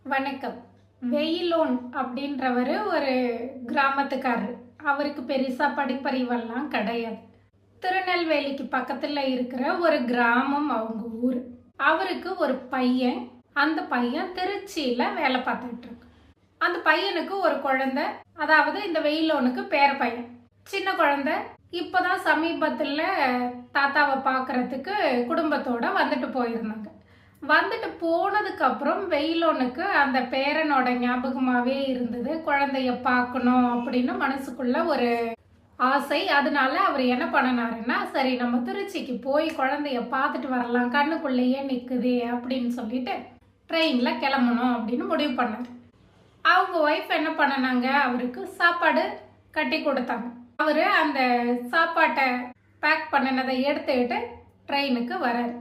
வணக்கம். வெயிலோன் அப்படின்றவர் ஒரு கிராமத்துக்காரர். அவருக்கு பெருசா படிப்பறிவெல்லாம் கிடையாது. திருநெல்வேலிக்கு பக்கத்துல இருக்கிற ஒரு கிராமம் அவங்க ஊர். அவருக்கு ஒரு பையன். அந்த பையன் திருச்சியில வேலை பார்த்துட்டு இருக்கு. அந்த பையனுக்கு ஒரு குழந்தை, அதாவது இந்த வெயிலோனுக்கு பேர பையன். சின்ன குழந்தை இப்பதான் சமீபத்துல தாத்தாவை பார்க்கறதுக்கு குடும்பத்தோட வந்துட்டு போயிருந்தாங்க. வந்துட்டு போனதுக்கு அப்புறம் வெயிலோனுக்கு அந்த பேரனோட ஞாபகமாவே இருந்தது. குழந்தைய பார்க்கணும் அப்படின்னு மனசுக்குள்ள ஒரு ஆசை. அதனால அவர் என்ன பண்ணினாருன்னா, சரி நம்ம திருச்சிக்கு போய் குழந்தைய பார்த்துட்டு வரலாம், கண்ணுக்குள்ளேயே நிக்குது அப்படின்னு சொல்லிட்டு ட்ரெயின்ல கிளம்பணும் அப்படின்னு முடிவு பண்ணார். அவங்க ஒய்ஃப் என்ன பண்ணனாங்க, அவருக்கு சாப்பாடு கட்டி கொடுத்தாங்க. அவரு அந்த சாப்பாட்டை பேக் பண்ணினதை எடுத்துக்கிட்டு ட்ரெயினுக்கு வராரு.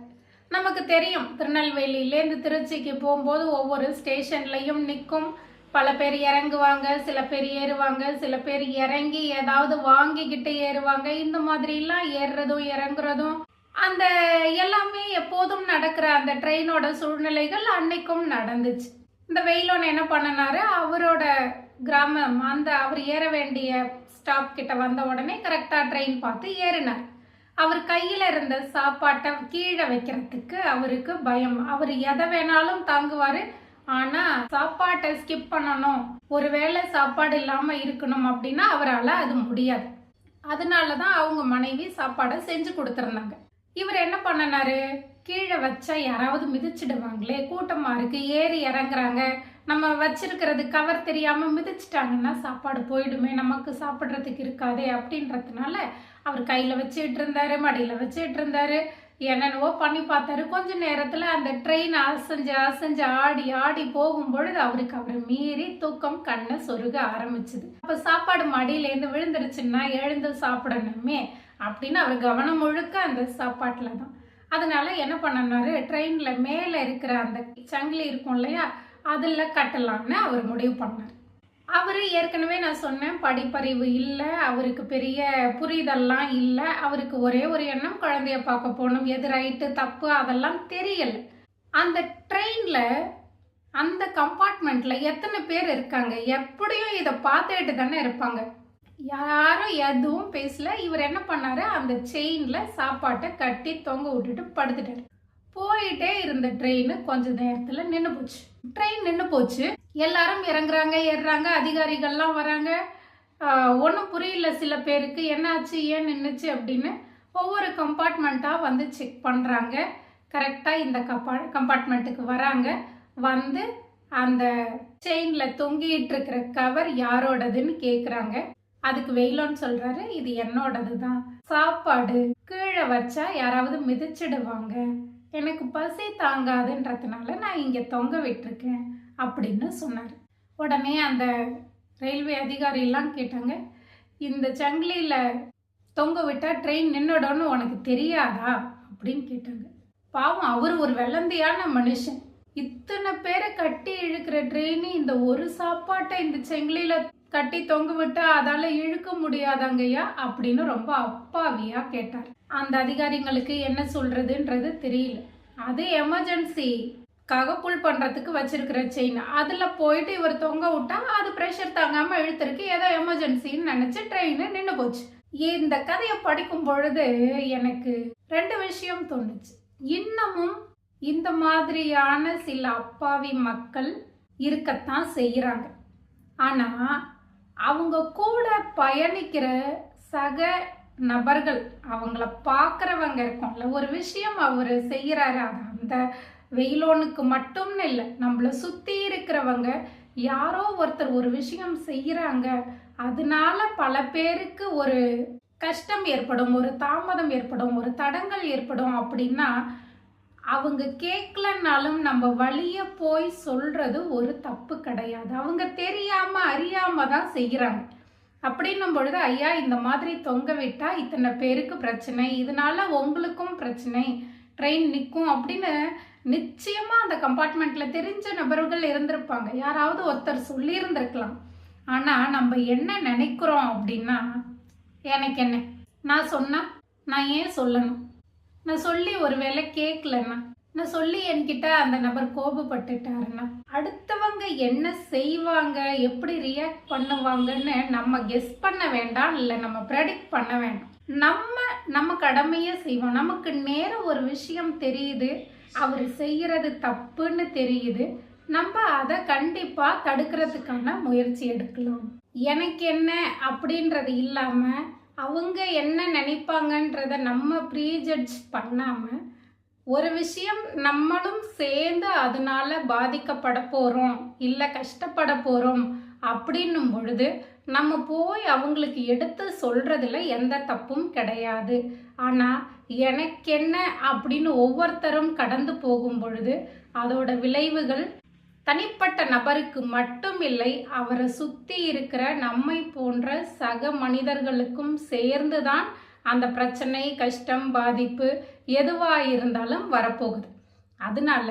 நமக்கு தெரியும், திருநெல்வேலியிலேருந்து திருச்சிக்கு போகும்போது ஒவ்வொரு ஸ்டேஷன்லையும் நிற்கும். பல பேர் இறங்குவாங்க, சில பேர் ஏறுவாங்க, சில பேர் இறங்கி ஏதாவது வாங்கிக்கிட்டு ஏறுவாங்க. இந்த மாதிரிலாம் ஏறுறதும் இறங்குறதும் அந்த எல்லாமே எப்போதும் நடக்கிற அந்த ட்ரெயினோட சூழ்நிலைகள் அன்னைக்கும் நடந்துச்சு. இந்த வெயிலோன் என்ன பண்ணினாரு, அவரோட கிராமம் அந்த அவர் ஏற வேண்டிய ஸ்டாப் கிட்ட வந்த உடனே கரெக்டாக ட்ரெயின் பார்த்து ஏறினார். அவர் கையில இருந்த சாப்பாட்டை கீழே வைக்கிறதுக்கு அவருக்கு பயம். அவர் எதை வேணாலும் தாங்குவாரு, ஆனா சாப்பாட்டை ஸ்கிப் பண்ணணும், ஒருவேளை சாப்பாடு இல்லாம இருக்கணும் அப்படின்னா அவரால் அது முடியாது. அதனாலதான் அவங்க மனைவி சாப்பாடை செஞ்சு கொடுத்துருந்தாங்க. இவர் என்ன பண்ணனாரு, கீழே வச்சா யாராவது மிதிச்சிடுவாங்களே, கூட்டமா இருக்கு, ஏறி இறங்குறாங்க, நம்ம வச்சிருக்கிறது கவர் தெரியாம மிதிச்சிட்டாங்கன்னா சாப்பாடு போயிடுமே, நமக்கு சாப்பிட்றதுக்கு இருக்காதே அப்படின்றதுனால அவர் கையில வச்சுட்டு இருந்தாரு, மடியில வச்சுட்டு இருந்தாரு, என்னென்னவோ பண்ணி பார்த்தாரு. கொஞ்ச நேரத்துல அந்த ட்ரெயின் அசைஞ்சு அசைஞ்சு ஆடி ஆடி போகும் பொழுது அவரை மீறி தூக்கம் கண்ணை சொருக ஆரம்பிச்சுது. அப்ப சாப்பாடு மடியிலேருந்து விழுந்துருச்சுன்னா எழுந்து சாப்பிடணுமே அப்படின்னு அவர் கவனம் முழுக்க அந்த சாப்பாட்டுல தான். அதனால என்ன பண்ணனாரு, ட்ரெயின்ல மேல இருக்கிற அந்த சங்கிலி இருக்கும் இல்லையா, அதுல கட்டலாம்னு அவர் முடிவு பண்ணார். அவரு ஏற்கனவே நான் சொன்னேன், படிப்பறிவு இல்லை, அவருக்கு பெரிய புரிதல்லாம் இல்லை. அவருக்கு ஒரே ஒரு எண்ணம், குழந்தைய பார்க்க போகணும், எது ரைட்டு தப்பு அதெல்லாம் தெரியல. அந்த ட்ரெயின்ல அந்த கம்பார்ட்மெண்ட்ல எத்தனை பேர் இருக்காங்க, எப்படியும் இதை பார்த்துட்டு தானே இருப்பாங்க. யாரும் எதுவும் பேசல. இவர் என்ன பண்ணாரு, அந்த செயின்ல சாப்பாட்டை கட்டி தொங்க விட்டுட்டு படுத்துட்டாரு. போயிட்டே இருந்த ட்ரெயின் கொஞ்ச நேரத்துல நின்று போச்சு. ட்ரெயின் நின்று போச்சு. எல்லாரும் இறங்குறாங்க, ஏறுறாங்க, அதிகாரிகள்லாம் வராங்க. ஒன்றும் புரியல சில பேருக்கு, என்னாச்சு, ஏன் நின்றுச்சு அப்படின்னு. ஒவ்வொரு கம்பார்ட்மெண்ட்டாக வந்து செக் பண்ணுறாங்க. கரெக்டாக இந்த கம்பார்ட்மெண்ட்டுக்கு வராங்க. வந்து அந்த செயினில் தொங்கிட்டு இருக்கிற கவர் யாரோடதுன்னு கேட்குறாங்க. அதுக்கு வெயிலோன்னு சொல்கிறாரு, இது என்னோடது தான். சாப்பாடு கீழே வச்சா யாராவது மிதிச்சிடுவாங்க, எனக்கு பசி தாங்காதுன்றதுனால நான் இங்கே தொங்க விட்டுருக்கேன் அப்படின்னு சொன்னார். உடனே அந்த ரயில்வே அதிகாரியெல்லாம் கேட்டாங்க, இந்த சங்கிலியில் தொங்க விட்டால் ட்ரெயின் நின்றுடன்னு உனக்கு தெரியாதா அப்படின்னு கேட்டாங்க. பாவம், அவர் ஒரு வெள்ளந்தியான மனுஷன். இத்தனை பேரை கட்டி இழுக்கிற ட்ரெயின் இந்த ஒரு சாப்பாட்டை இந்த சங்கிலியில் கட்டி தொங்க விட்டா அதால இழுக்க முடியாதாங்கய்யா அப்படின்னு ரொம்ப அப்பாவியா கேட்டார். அந்த அதிகாரிங்களுக்கு என்ன சொல்றதுன்றது தெரியல. அது எமர்ஜென்சிக்காக புல் பண்றதுக்கு வச்சிருக்கிற செயின், அதுல போயிட்டு இவர் தொங்க விட்டா அது பிரஷர் தாங்காம இழுத்துருக்கு, ஏதோ எமர்ஜென்சின்னு நினைச்சு ட்ரெயின் நின்று போச்சு. இந்த கதையை படிக்கும் பொழுது எனக்கு ரெண்டு விஷயம் தோணுச்சு. இன்னமும் இந்த மாதிரியான சில அப்பாவி மக்கள் இருக்கத்தான் செய்யறாங்க. ஆனா அவங்க கூட பயணிக்கிற சக நபர்கள், அவங்கள பார்க்குறவங்க இருக்கோம்ல, ஒரு விஷயம் அவர் செய்கிறாரு, அது அந்த வெயிலோனுக்கு மட்டும்னு இல்லை, நம்மளை சுற்றி இருக்கிறவங்க யாரோ ஒருத்தர் ஒரு விஷயம் செய்கிறாங்க, அதனால பல பேருக்கு ஒரு கஷ்டம் ஏற்படும், ஒரு தாமதம் ஏற்படும், ஒரு தடங்கள் ஏற்படும் அப்படின்னா அவங்க கேட்கலன்னாலும் நம்ம வழிய போய் சொல்றது ஒரு தப்பு கிடையாது. அவங்க தெரியாம அறியாம தான் செய்யறாங்க. அப்படின்னும் பொழுது, ஐயா இந்த மாதிரி தொங்க விட்டா இத்தனை பேருக்கு பிரச்சனை, இதனால உங்களுக்கும் பிரச்சனை, ட்ரெயின் நிற்கும் அப்படின்னு நிச்சயமா அந்த கம்பார்ட்மெண்ட்ல தெரிஞ்ச நபர்கள் இருந்திருப்பாங்க, யாராவது ஒருத்தர் சொல்லி இருந்திருக்கலாம். ஆனா நம்ம என்ன நினைக்கிறோம் அப்படின்னா, எனக்கு என்ன, நான் சொன்னா நான் ஏன் சொல்லணும், நான் சொல்லி ஒரு வேளை கேட்கலன்னா, நான் சொல்லி என்கிட்ட அந்த நபர் கோபப்பட்டுட்டாருன்னா, அடுத்தவங்க என்ன செய்வாங்க, எப்படி ரியாக்ட் பண்ணுவாங்கன்னு நம்ம கெஸ் பண்ண வேண்டாம், இல்லை நம்ம ப்ரெடிக்ட் பண்ண வேண்டாம். நம்ம கடமையை செய்வோம். நமக்கு நேரம் ஒரு விஷயம் தெரியுது, அவர் செய்யறது தப்புன்னு தெரியுது, நம்ம அதை கண்டிப்பா தடுக்கிறதுக்கான முயற்சி எடுக்கலாம். எனக்கு என்ன அப்படின்றது இல்லாம அவங்க என்ன நினைப்பாங்கன்றத நம்ம ப்ரீஜட்ஜ் பண்ணாம, ஒரு விஷயம் நம்மளும் சேர்ந்து அதனால பாதிக்கப்பட போறோம், இல்லை கஷ்டப்பட போறோம் அப்படின்னும் பொழுது நம்ம போய் அவங்களுக்கு எடுத்து சொல்றதுல எந்த தப்பும் கிடையாது. ஆனா எனக்கு என்ன அப்படின்னு ஒவ்வொருத்தரும் கடந்து போகும் பொழுது அதோட விளைவுகள் தனிப்பட்ட நபருக்கு மட்டும் இல்லை, அவரை சுற்றி இருக்கிற நம்மை போன்ற சக மனிதர்களுக்கும் சேர்ந்துதான் அந்த பிரச்சனை, கஷ்டம், பாதிப்பு எதுவாக இருந்தாலும் வரப்போகுது. அதனால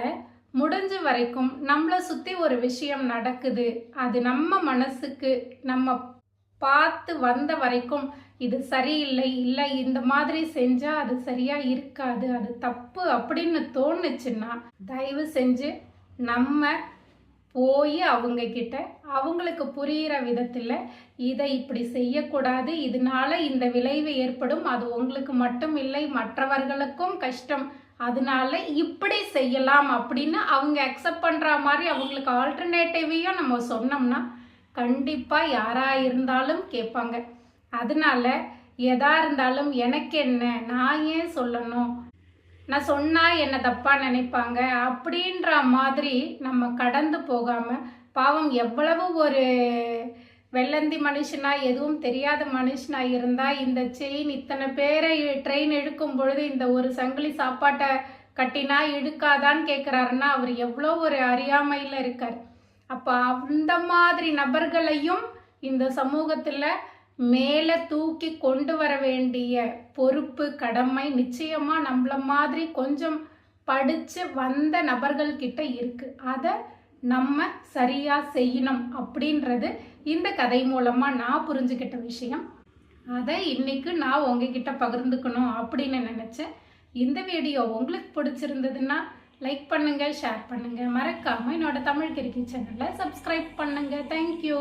முடிஞ்ச வரைக்கும் நம்மளை சுற்றி ஒரு விஷயம் நடக்குது, அது நம்ம மனசுக்கு நம்ம பார்த்து வந்த வரைக்கும் இது சரியில்லை, இல்லை இந்த மாதிரி செஞ்சால் அது சரியாக இருக்காது, அது தப்பு அப்படின்னு தோணுச்சுன்னா தயவு செஞ்சு நம்ம போய் அவங்க கிட்ட அவங்களுக்கு புரிகிற விதத்தில் இதை இப்படி செய்யக்கூடாது, இதனால இந்த விளைவு ஏற்படும், அது உங்களுக்கு மட்டும் இல்லை மற்றவர்களுக்கும் கஷ்டம், அதனால இப்படி செய்யலாம் அப்படின்னு அவங்க அக்செப்ட் பண்ணுற மாதிரி அவங்களுக்கு ஆல்டர்னேட்டிவையும் நம்ம சொன்னோம்னா கண்டிப்பாக யாராக இருந்தாலும் கேட்பாங்க. அதனால எதா இருந்தாலும் எனக்கு என்ன, நான் ஏன் சொல்லணும், நான் சொன்னால் என்ன தப்பாக நினைப்பாங்க அப்படின்ற மாதிரி நம்ம கடந்து போகாமல், பாவம் எவ்வளவு ஒரு வெள்ளந்தி மனுஷனாக எதுவும் தெரியாத மனுஷனாக இருந்தால் இந்த செயின் இத்தனை பேரை ட்ரெயின் இழுக்கும் பொழுது இந்த ஒரு சங்கிலி சாப்பாட்டை கட்டினா இழுக்காதான்னு கேட்குறாருன்னா அவர் எவ்வளோ ஒரு அறியாமையில் இருக்கார். அப்போ அந்த மாதிரி நபர்களையும் இந்த சமூகத்தில் மேலே தூக்கி கொண்டு வர வேண்டிய பொறுப்பு, கடமை நிச்சயமாக நம்மள மாதிரி கொஞ்சம் படித்து வந்த நபர்கள்கிட்ட இருக்குது. அதை நம்ம சரியாக செய்யணும் அப்படின்றது இந்த கதை மூலமாக நான் புரிஞ்சுக்கிட்ட விஷயம். அதை இன்னைக்கு நான் உங்ககிட்ட பகிர்ந்துக்கணும் அப்படின்னு நினச்சேன். இந்த வீடியோ உங்களுக்கு பிடிச்சிருந்ததுன்னா லைக் பண்ணுங்கள், ஷேர் பண்ணுங்கள், மறக்காமல் என்னோட தமிழ் கிறுக்கி சேனலை சப்ஸ்கிரைப் பண்ணுங்கள். தேங்க்யூ.